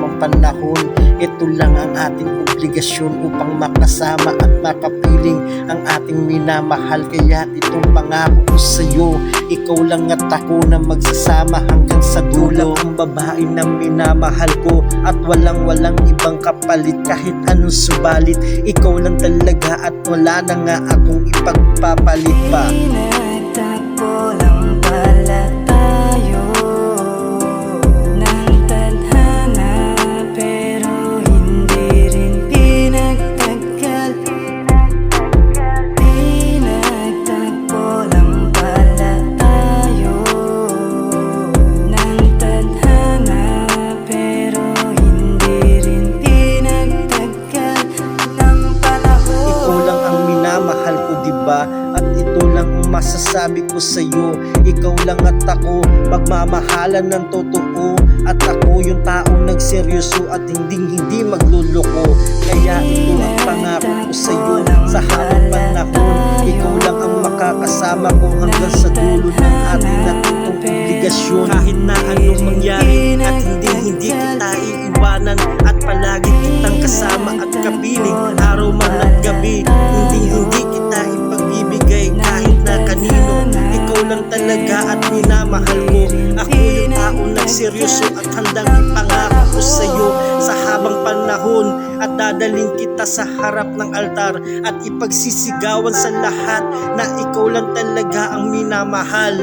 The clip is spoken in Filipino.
habang panahon. Ito lang ang ating obligasyon upang makasama at makapiling ang ating minamahal. Kaya itong pangako ko sa'yo, ikaw lang at ako na magsasama hanggang sa dulo. Ang babae na minamahal ko at walang ibang kapalit. Kahit anong subalit, ikaw lang talaga at wala na nga akong ipagpapalit pa. Pinagtagpo lang pala tayo ng tadhana, pero hindi rin pinagtagal. Pinagtagpo lang pala tayo ng tadhana, pero hindi rin pinagtagal ng panahon. Ikaw lang ang minamahal ko, diba? At ito lang ang masasabi ko sa'yo. Ikaw lang at ako, magmamahalan ng totoo. At ako yung taong nagseryoso at hindi magluloko. Kaya ito ang pangako ko sa'yo sa habang panahon. Ikaw lang ang makakasama ko hanggang sa dulo ng ating natutong obligasyon. Kahit na anong mangyari at hindi kita iiwanan, at palagi kitang kasama at kapiling. Araw man at gabi, hindi kita ipagbibigay kahit na kanino. Ikaw lang talaga at minamahal ko. Ako yung taong nagseryoso at handang ipangako ko sa'yo sa habang panahon. At dadaling kita sa harap ng altar at ipagsisigawan sa lahat na ikaw lang talaga ang minamahal.